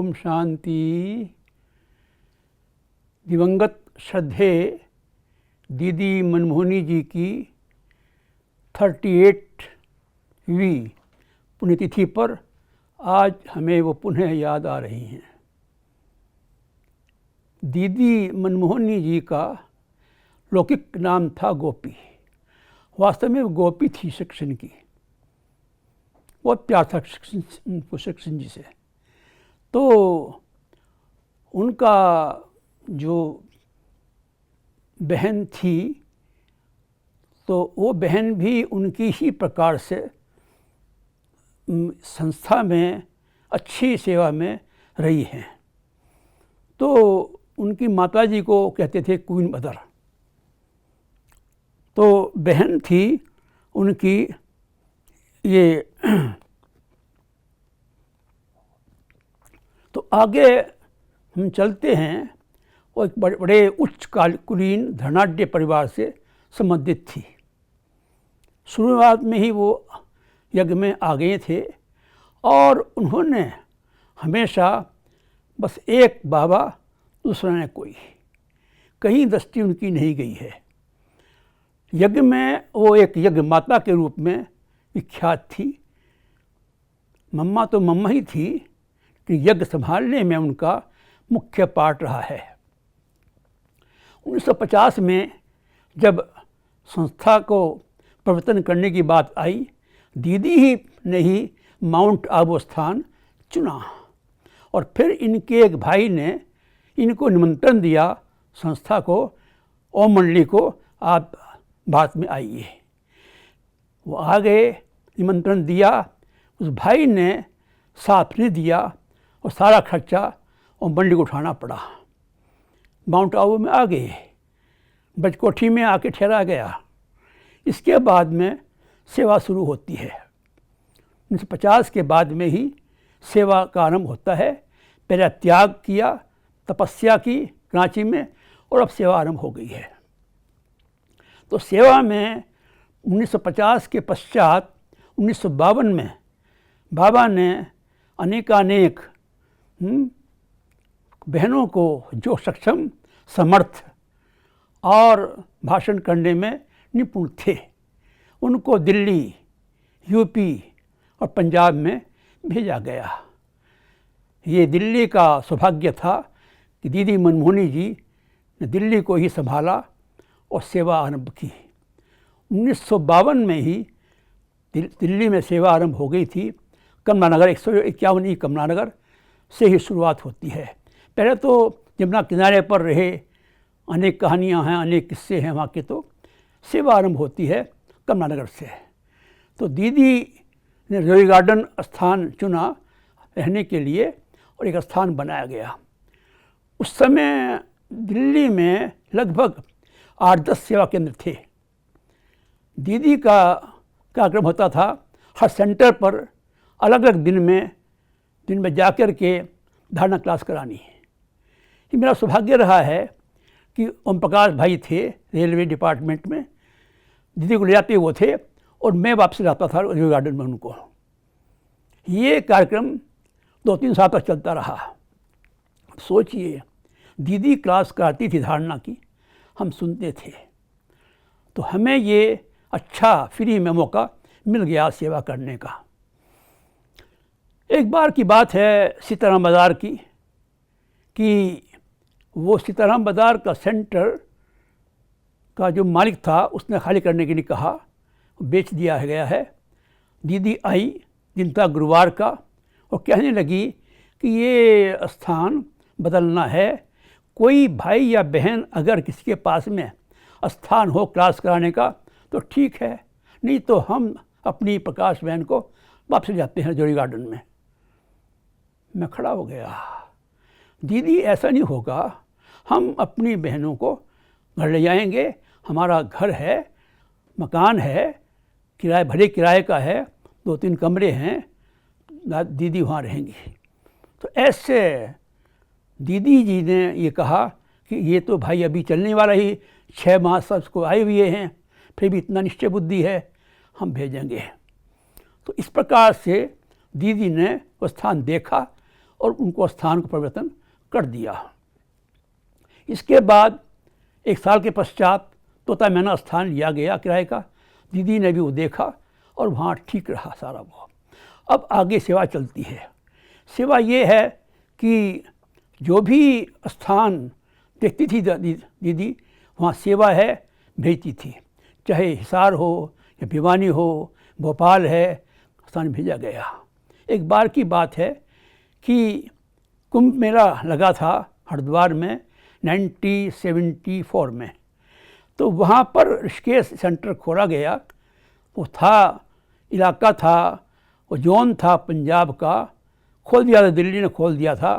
ओम शांति। दिवंगत श्रद्धेय दीदी मनमोहनी जी की 38वीं पुण्यतिथि पर आज हमें वो पुनः याद आ रही हैं। दीदी मनमोहनी जी का लौकिक नाम था गोपी। वास्तव में वो गोपी थी श्री कृष्ण की। बहुत प्यार था श्री कृष्ण जी से। तो उनका जो बहन थी तो वो बहन भी उनकी ही प्रकार से संस्था में अच्छी सेवा में रही हैं। तो उनकी माताजी को कहते थे क्वीन मदर। तो बहन थी उनकी ये। तो आगे हम चलते हैं। वो एक बड़े उच्च कुलीन धनाढ्य परिवार से संबंधित थी। शुरुआत में ही वो यज्ञ में आ गए थे और उन्होंने हमेशा बस एक बाबा दूसरा ने कोई, कहीं दृष्टि उनकी नहीं गई है। यज्ञ में वो एक यज्ञ माता के रूप में विख्यात थी। मम्मा तो मम्मा ही थी कि यज्ञ संभालने में उनका मुख्य पार्ट रहा है। 1950 में जब संस्था को परिवर्तन करने की बात आई, दीदी ही ने ही माउंट आबू स्थान चुना और फिर इनके एक भाई ने इनको निमंत्रण दिया संस्था को, ओम मंडली को, आप भारत में आइए। वो आ गए, निमंत्रण दिया। उस भाई ने साथ नहीं दिया और सारा खर्चा ओम मंडली को उठाना पड़ा। माउंट आबू में आ गए, बजकोठी में आके ठहरा गया। इसके बाद में सेवा शुरू होती है। 1950 के बाद में ही सेवा का आरंभ होता है। पहले त्याग किया, तपस्या की कराची में, और अब सेवा आरंभ हो गई है। तो सेवा में 1950 के पश्चात 1952 में बाबा ने अनेकानेक बहनों को जो सक्षम, समर्थ और भाषण करने में निपुण थे, उनको दिल्ली, यूपी और पंजाब में भेजा गया। ये दिल्ली का सौभाग्य था कि दीदी मनमोहनी जी ने दिल्ली को ही संभाला और सेवा आरंभ की। 1952 में ही दिल्ली में सेवा आरंभ हो गई थी। कमला नगर 151 कमला नगर से ही शुरुआत होती है। पहले तो यमुना किनारे पर रहे, अनेक कहानियाँ हैं, अनेक किस्से हैं वहाँ के। तो सेवा आरंभ होती है कमला नगर से। तो दीदी ने रोज़ गार्डन स्थान चुना रहने के लिए और एक स्थान बनाया गया। उस समय दिल्ली में लगभग 8-10 सेवा केंद्र थे। दीदी का कार्यक्रम होता था हर सेंटर पर अलग अलग दिन में जाकर के धारणा क्लास करानी है। ये मेरा सौभाग्य रहा है कि ओम प्रकाश भाई थे रेलवे डिपार्टमेंट में, दीदी को ले जाते वो थे और मैं वापस लाता था रिवर गार्डन में उनको। ये कार्यक्रम 2-3 साल तक चलता रहा। सोचिए, दीदी क्लास कराती थी धारणा की, हम सुनते थे। तो हमें ये अच्छा फ्री में मौका मिल गया सेवा करने का। एक बार की बात है सीताराम बाज़ार की, कि वो सीताराम बाज़ार का सेंटर का जो मालिक था उसने खाली करने के लिए कहा, बेच दिया गया है। दीदी आई, दिन था गुरुवार का, और कहने लगी कि ये स्थान बदलना है। कोई भाई या बहन अगर किसी के पास में स्थान हो क्लास कराने का तो ठीक है, नहीं तो हम अपनी प्रकाश बहन को वापस जाते हैं जोड़ी गार्डन में। मैं खड़ा हो गया। दीदी ऐसा नहीं होगा, हम अपनी बहनों को घर ले जाएंगे। हमारा घर है, मकान है, किराए भले किराए का है, 2-3 कमरे हैं, दीदी वहाँ रहेंगी। तो ऐसे दीदी जी ने ये कहा कि ये तो भाई अभी चलने वाला ही 6 माह सब को आए हुए हैं, फिर भी इतना निश्चय बुद्धि है, हम भेजेंगे। तो इस प्रकार से दीदी ने वो स्थान देखा और उनको स्थान को परिवर्तन कर दिया। इसके बाद 1 साल के पश्चात तोता मैना स्थान लिया गया किराए का। दीदी ने भी वो देखा और वहाँ ठीक रहा सारा वो। अब आगे सेवा चलती है। सेवा ये है कि जो भी स्थान देखती थी दीदी, वहाँ सेवा है भेजती थी, चाहे हिसार हो या भिवानी हो, भोपाल है, स्थान भेजा गया। एक बार की बात है कि कुंभ मेला लगा था हरिद्वार में 1974 में, तो वहाँ पर ऋषिकेश सेंटर खोला गया। वो इलाका था, वो जोन था पंजाब का, खोल दिया था, दिल्ली ने खोल दिया था।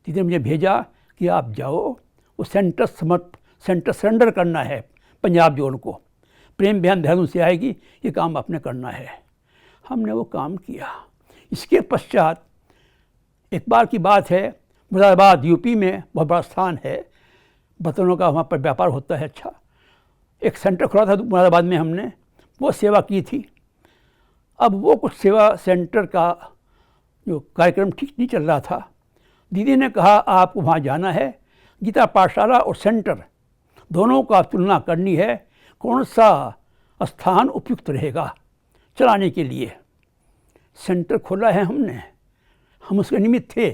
दीदी ने मुझे भेजा कि आप जाओ, वो सेंटर सरेंडर करना है पंजाब जोन को, प्रेम बयान देहरादून से आएगी, ये काम आपने करना है। हमने वो काम किया। इसके पश्चात एक बार की बात है, मुरादाबाद यूपी में बहुत बड़ा स्थान है, बर्तनों का वहाँ पर व्यापार होता है। अच्छा, एक सेंटर खुला था मुरादाबाद में, हमने वो सेवा की थी। अब वो कुछ सेवा सेंटर का जो कार्यक्रम ठीक नहीं चल रहा था। दीदी ने कहा आपको वहाँ जाना है, गीता पाठशाला और सेंटर दोनों का तुलना करनी है, कौन सा स्थान उपयुक्त रहेगा चलाने के लिए। सेंटर खोला है हमने, हम उसके निमित्त थे।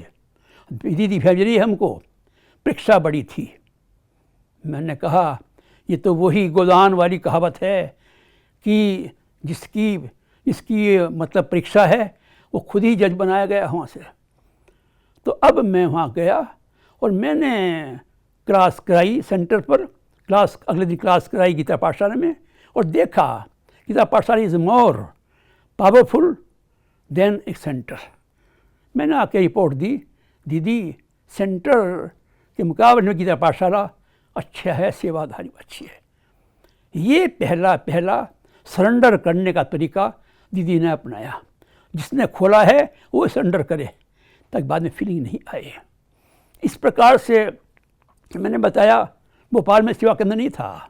दीदी भेज रही है हमको, परीक्षा बड़ी थी। मैंने कहा ये तो वही गोदान वाली कहावत है कि जिसकी मतलब परीक्षा है वो खुद ही जज बनाया गया वहाँ से। तो अब मैं वहाँ गया और मैंने क्लास कराई सेंटर पर, अगले दिन क्लास कराई गीता पाठशाला में, और देखा गीता पाठशाला इज़ मोर पावरफुल देन एक सेंटर। मैंने आके रिपोर्ट दी, दीदी सेंटर के मुकाबले में गीता पाठशाला अच्छा है, सेवाधारी अच्छी है। ये पहला सरेंडर करने का तरीका दीदी ने अपनाया। जिसने खोला है वो सरेंडर करे, ताकि बाद में फीलिंग नहीं आए। इस प्रकार से मैंने बताया, भोपाल में सेवा केंद्र नहीं था।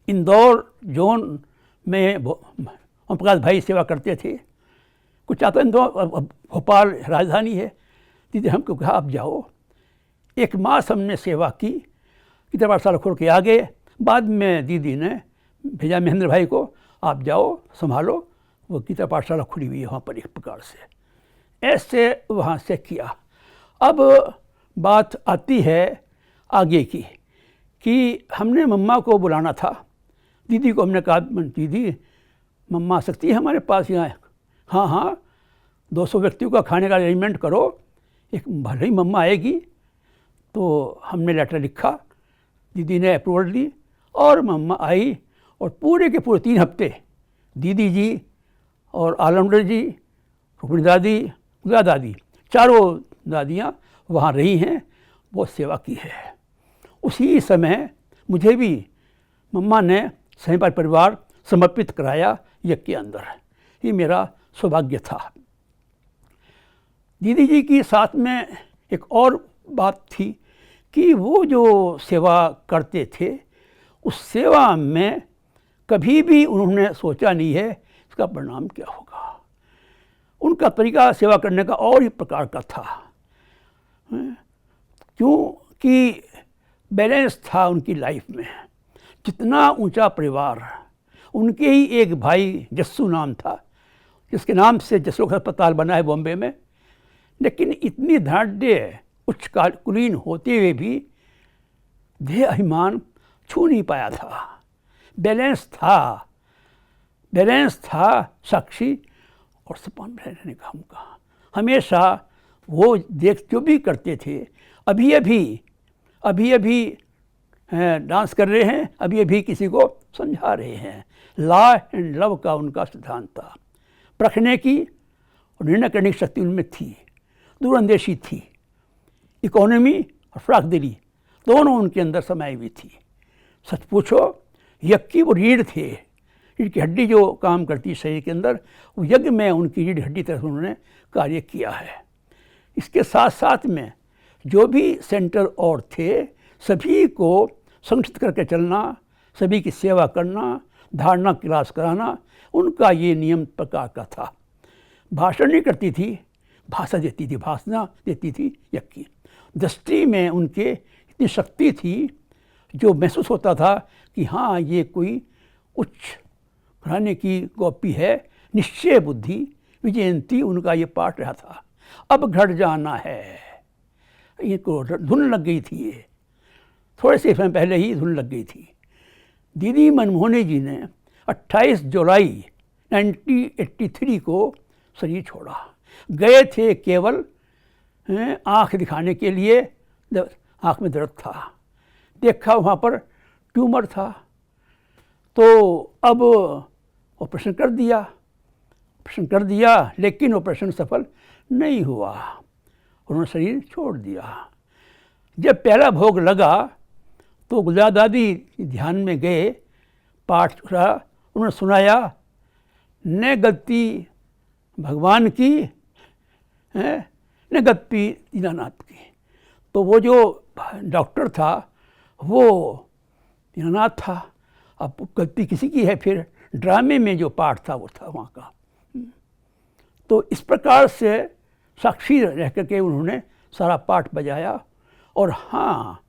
इंदौर जोन में ओम प्रकाश भाई सेवा करते थे। कुछ आता इंदौर, भोपाल राजधानी है। दीदी हमको कहा आप जाओ। 1 मास हमने सेवा की, गीता पाठशाला खोल के आ गए। बाद में दीदी ने भेजा महेंद्र भाई को, आप जाओ संभालो, वो गीता पाठशाला खुली हुई है वहाँ पर। एक प्रकार से ऐसे वहाँ से किया। अब बात आती है आगे की कि हमने मम्मा को बुलाना था। दीदी को हमने कहा दीदी मम्मा आ सकती है हमारे पास यहाँ? हाँ 200 व्यक्तियों का खाने का अरेंजमेंट करो, एक भले ही मम्मा आएगी। तो हमने लेटर लिखा, दीदी ने अप्रूवल दी और मम्मा आई। और पूरे के पूरे 3 हफ्ते दीदी जी और आलमगीर जी, रुक्मिणी दादी, गुजरा दादी, चारों दादियाँ वहाँ रही हैं, बहुत सेवा की है। उसी समय मुझे भी मम्मा ने सही परिवार समर्पित कराया यज्ञ के अंदर। ये मेरा सौभाग्य था। दीदी जी की साथ में एक और बात थी कि वो जो सेवा करते थे, उस सेवा में कभी भी उन्होंने सोचा नहीं है इसका परिणाम क्या होगा। उनका तरीका सेवा करने का और ही प्रकार का था, क्योंकि बैलेंस था उनकी लाइफ में। जितना ऊंचा परिवार, उनके ही एक भाई जस्सू नाम था, जिसके नाम से जसरोग अस्पताल बना है बॉम्बे में। लेकिन इतनी धनाढ्य उच्च कुलीन होते हुए भी देह अभिमान छू नहीं पाया था। बैलेंस था साक्षी और सपान रहने का उनका। हमेशा वो जो भी करते थे, अभी अभी डांस कर रहे हैं, अभी किसी को समझा रहे हैं। लॉ एंड लव का उनका सिद्धांत था। परखने की और निर्णय करने की शक्ति उनमें थी, दूरंदेशी थी। इकोनॉमी और फ्राकदिली दोनों उनके अंदर समाई हुई थी। सच पूछो, यज्ञ की वो रीढ़ थे, रीढ़ की हड्डी जो काम करती है शरीर के अंदर, वो यज्ञ में उनकी रीढ़ हड्डी तरह उन्होंने कार्य किया है। इसके साथ साथ में जो भी सेंटर और थे, सभी को संगठित करके चलना, सभी की सेवा करना, धारणा क्लास कराना, उनका ये नियम प्रकार का था। भाषण नहीं करती थी, भाषा देती थी, भाषणा देती थी यज्ञ की। दृष्टि में उनके इतनी शक्ति थी जो महसूस होता था कि हाँ ये कोई उच्च घराने की गोपी है। निश्चय बुद्धि विजयंती उनका ये पाठ रहा था। अब घर जाना है, इनको धुन लग गई थी। ये थोड़े से समय पहले ही धुन लग गई थी। दीदी मनमोहनी जी ने 28 जुलाई 1983 को शरीर छोड़ा। गए थे केवल आँख दिखाने के लिए, आँख में दर्द था, देखा वहाँ पर ट्यूमर था, तो अब ऑपरेशन कर दिया, लेकिन ऑपरेशन सफल नहीं हुआ, उन्होंने शरीर छोड़ दिया। जब पहला भोग लगा तो गुलजार दादी ध्यान में गए, पाठ रहा, उन्होंने सुनाया, न गलती भगवान की न गलती दीनानाथ की। तो वो जो डॉक्टर था वो दीनानाथ था, अब गलती किसी की है। फिर ड्रामे में जो पाठ था वो था वहाँ का। तो इस प्रकार से साक्षी रह करके उन्होंने सारा पाठ बजाया। और हाँ,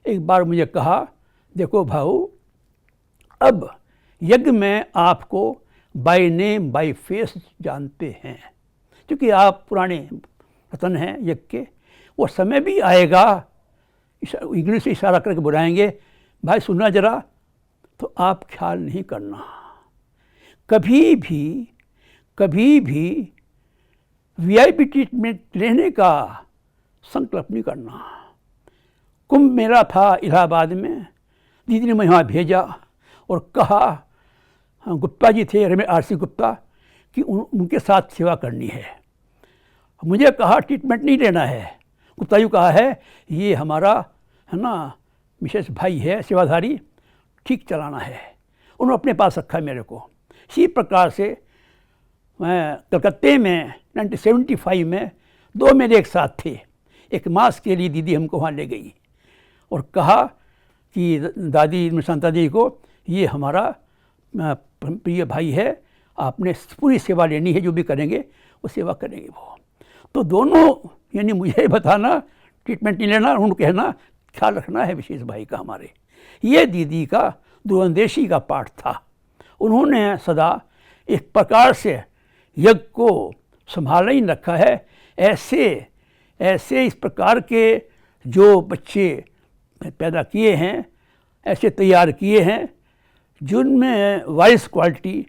एक बार मुझे कहा, देखो भाऊ, अब यज्ञ में आपको बाय नेम बाय फेस जानते हैं, क्योंकि आप पुराने रतन हैं यज्ञ के। वो समय भी आएगा, इंग्लिश से इशारा करके बुलाएंगे, भाई सुनना जरा, तो आप ख्याल नहीं करना, कभी भी वीआईपी ट्रीटमेंट लेने का संकल्प नहीं करना। कुंभ मेला था इलाहाबाद में, दीदी ने मुझे वहाँ भेजा और कहा, गुप्ता जी थे, रमेश आरसी गुप्ता, कि उनके साथ सेवा करनी है। मुझे कहा ट्रीटमेंट नहीं लेना है, गुप्ता जी कहा है ये हमारा है ना विशेष भाई है, सेवाधारी, ठीक चलाना है। उन्होंने अपने पास रखा मेरे को। इसी प्रकार से मैं कलकत्ते में 1975 में 2 मेले एक साथ थे। एक मास के लिए दीदी हमको वहाँ ले गई और कहा कि दादी निशांता जी को, ये हमारा प्रिय भाई है, आपने पूरी सेवा लेनी है, जो भी करेंगे वो सेवा करेंगे वो। तो दोनों, यानी मुझे बताना ट्रीटमेंट नहीं लेना, उनको कहना ख्याल रखना है विशेष भाई का हमारे। ये दीदी का दूरंदेशी का पाठ था। उन्होंने सदा एक प्रकार से यज्ञ को संभाला ही रखा है। ऐसे इस प्रकार के जो बच्चे पैदा किए हैं, ऐसे तैयार किए हैं, जिनमें वॉइस क्वालिटी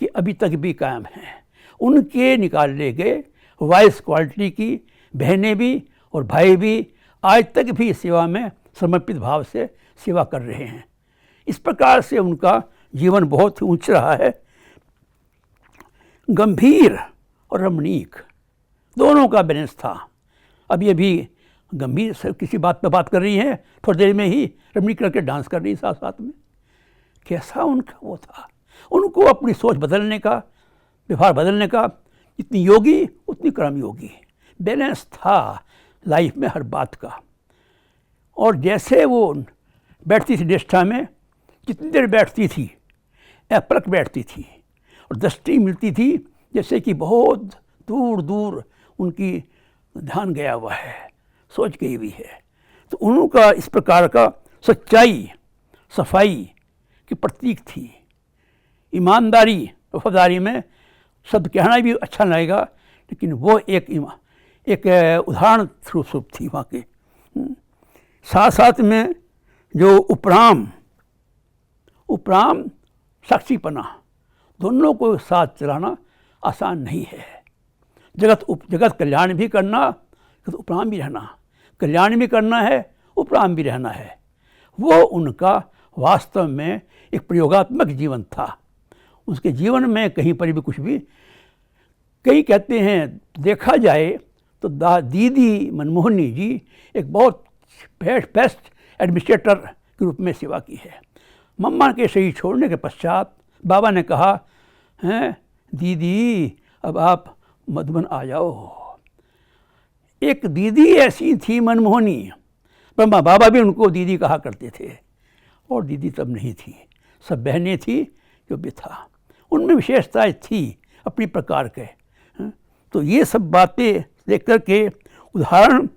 की अभी तक भी कायम है। उनके निकाले गए वॉइस क्वालिटी की बहनें भी और भाई भी आज तक भी सेवा में समर्पित भाव से सेवा कर रहे हैं। इस प्रकार से उनका जीवन बहुत ही ऊंच रहा है। गंभीर और रमणीक दोनों का बैलेंस था। अब ये भी गंभीर से किसी बात पे बात कर रही हैं, थोड़ी देर में ही रमणीक करके डांस कर रही साथ साथ में। कैसा उनका वो था, उनको अपनी सोच बदलने का, व्यवहार बदलने का, इतनी योगी उतनी कर्मयोगी, बैलेंस था लाइफ में हर बात का। और जैसे वो बैठती थी निष्ठा में, कितनी देर बैठती थी, अपलक बैठती थी और दृष्टि मिलती थी जैसे कि बहुत दूर दूर उनकी ध्यान गया हुआ है, सोच गई हुई है। तो उनका इस प्रकार का सच्चाई सफाई की प्रतीक थी। ईमानदारी वफादारी में शब्द कहना भी अच्छा लगेगा, लेकिन वो एक उदाहरण स्वरूप थी वहाँ के। साथ साथ में जो उपराम साक्षीपना, दोनों को साथ चलाना आसान नहीं है। जगत कल्याण भी करना, तो उपराम भी रहना, कल्याण भी करना है, उपराम भी रहना है। वो उनका वास्तव में एक प्रयोगात्मक जीवन था। उसके जीवन में कहीं पर भी कुछ भी, कई कहते हैं देखा जाए तो दीदी मनमोहनी जी एक बहुत बेस्ट एडमिनिस्ट्रेटर के रूप में सेवा की है। मम्मा के शरीर छोड़ने के पश्चात बाबा ने कहा, हैं दीदी अब आप मधुबन आ जाओ। एक दीदी ऐसी थी मनमोहनी, पर बाबा भी उनको दीदी कहा करते थे, और दीदी तब नहीं थी, सब बहनें थी जो भी था। उनमें विशेषताएं थी अपनी प्रकार के। तो ये सब बातें देख कर के उदाहरण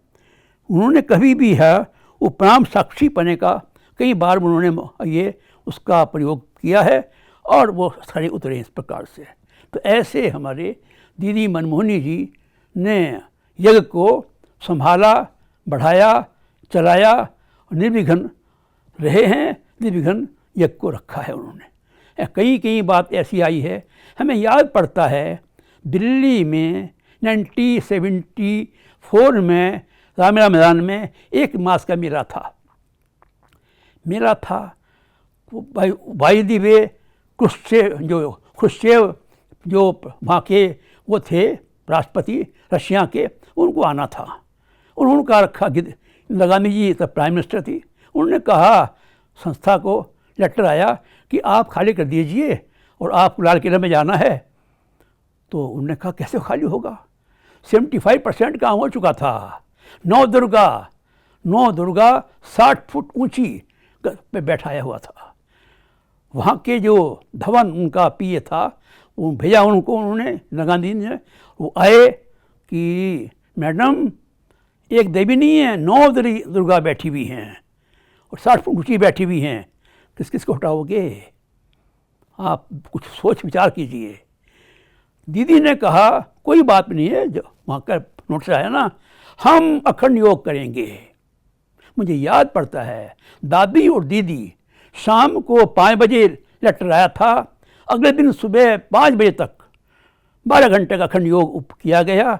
उन्होंने कभी भी है उपराम साक्षी पने का कई बार उन्होंने ये उसका प्रयोग किया है और वो खरे उतरे इस प्रकार से। तो ऐसे हमारे दीदी मनमोहनी जी ने यज्ञ को संभाला, बढ़ाया, चलाया, निर्विघ्न रहे हैं, निर्विघ्न यज्ञ को रखा है उन्होंने। कई बात ऐसी आई है, हमें याद पड़ता है दिल्ली में 1974 में रामलीला मैदान में एक मास का मेला था। वायुदीवे खुश्चेव जो वहाँ के वो थे राष्ट्रपति रशिया के, उनको आना था। उन्होंने कहा रखा, इंदिरा गांधी जी तब प्राइम मिनिस्टर थी, उन्होंने कहा संस्था को लेटर आया कि आप खाली कर दीजिए और आपको लाल किले में जाना है। तो उन्होंने कहा कैसे खाली होगा, 75% काम हो चुका था। नौ दुर्गा 60 फुट ऊंची पे बैठाया हुआ था। वहाँ के जो धवन उनका पीए था, वो भेजा उनको उन्होंने, इंदिरा गांधी ने, वो आए कि मैडम एक देवी नहीं है, 9 दुर्गा बैठी हुई हैं और 60 फुट ऊंची बैठी हुई हैं, किस किस को हटाओगे, आप कुछ सोच विचार कीजिए। दीदी ने कहा कोई बात नहीं है, जो वहाँ का नोटिस आया ना, हम अखंड योग करेंगे। मुझे याद पड़ता है दादी और दीदी शाम को 5 बजे लेटर आया था, अगले दिन सुबह 5 बजे तक 12 घंटे का अखंड योग किया गया।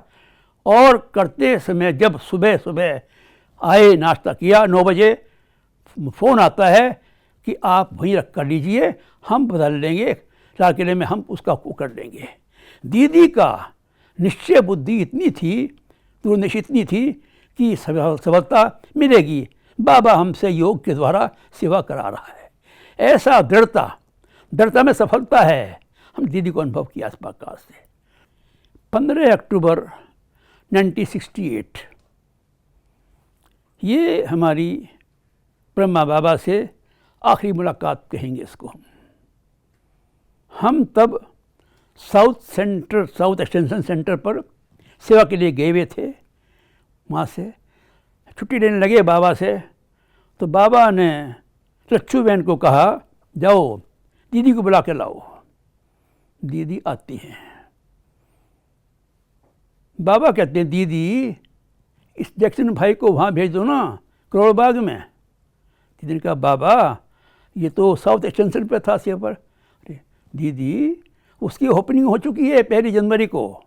और करते समय जब सुबह आए, नाश्ता किया, 9 बजे फ़ोन आता है कि आप वहीं रख कर लीजिए, हम बदल लेंगे लाल किले में, हम उसका कर देंगे। दीदी का निश्चय बुद्धि इतनी थी, दूरदर्शी इतनी थी कि सफलता मिलेगी, बाबा हमसे योग के द्वारा सेवा करा रहा है, ऐसा दृढ़ता में सफलता है, हम दीदी को अनुभव किया इस प्रकार से। 15 अक्टूबर 1968 ये हमारी ब्रह्मा बाबा से आखिरी मुलाकात कहेंगे इसको। हम तब साउथ एक्सटेंशन सेंटर पर सेवा के लिए गए हुए थे। वहाँ से छुट्टी लेने लगे बाबा से, तो बाबा ने लच्छू बहन को कहा जाओ दीदी को बुला के लाओ। दीदी आती हैं, बाबा कहते हैं दीदी इस जैक्सन भाई को वहाँ भेज दो ना, करोड़ बाग में। दीदी ने कहा बाबा ये तो साउथ एक्सटेंशन पे था सेवा पर। दीदी उसकी ओपनिंग हो चुकी है 1 जनवरी को,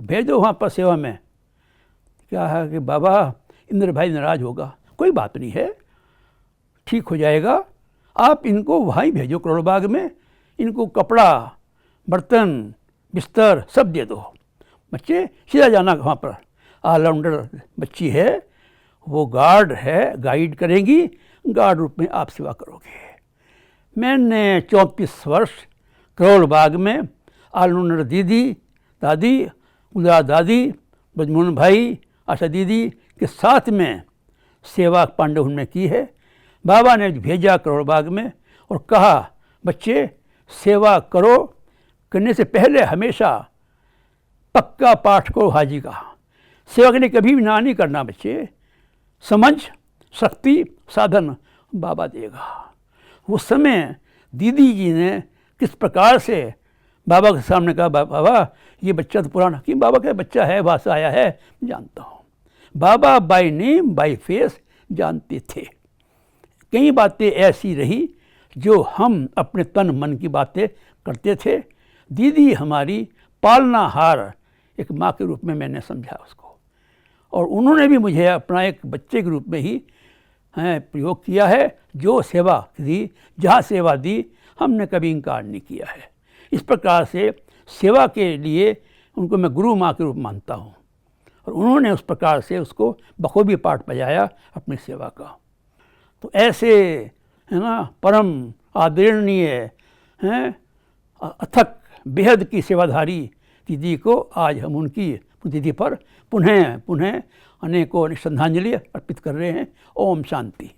भेज दो वहाँ पर सेवा में। क्या है कि बाबा इंद्र भाई नाराज़ होगा, कोई बात नहीं है, ठीक हो जाएगा, आप इनको वहाँ ही भेजो करोड़ बाग में, इनको कपड़ा बर्तन बिस्तर सब दे दो, बच्चे सीधा जाना वहाँ पर। ऑलराउंडर बच्ची है, वो गार्ड है, गाइड करेंगी, गार्ड रूप में आप सेवा करोगे। मैंने 34 वर्ष करोड़ बाग में ऑलराउंडर दीदी, दादी, गुजरात दादी, ब्रजमोहन भाई, आशा दीदी के साथ में सेवा पांडव में की है। बाबा ने भेजा करोड़ बाग में और कहा बच्चे सेवा करो, करने से पहले हमेशा पक्का पाठ करो हाजी का, सेवा के लिए कभी भी ना नहीं करना बच्चे, समझ शक्ति साधन बाबा देगा। उस समय दीदी जी ने किस प्रकार से बाबा के सामने कहा बाबा ये बच्चा तो पुराना, कि बाबा का बच्चा है, वहाँ से आया है, जानता हूँ। बाबा बाय नेम बाय फेस जानते थे। कई बातें ऐसी रही जो हम अपने तन मन की बातें करते थे। दीदी हमारी पालनाहार एक माँ के रूप में मैंने समझा उसको, और उन्होंने भी मुझे अपना एक बच्चे के रूप में ही प्रयोग किया है। जो सेवा दी, जहाँ सेवा दी, हमने कभी इनकार नहीं किया है। इस प्रकार से सेवा के लिए उनको मैं गुरु माँ के रूप मानता हूँ, और उन्होंने उस प्रकार से उसको बखूबी पाठ बजाया अपनी सेवा का। तो ऐसे है ना परम आदरणीय हैं अथक बेहद की सेवाधारी दीदी को आज हम उनकी तिथि पर पुनः अनेकों श्रद्धांजलि अर्पित कर रहे हैं। ओम शांति।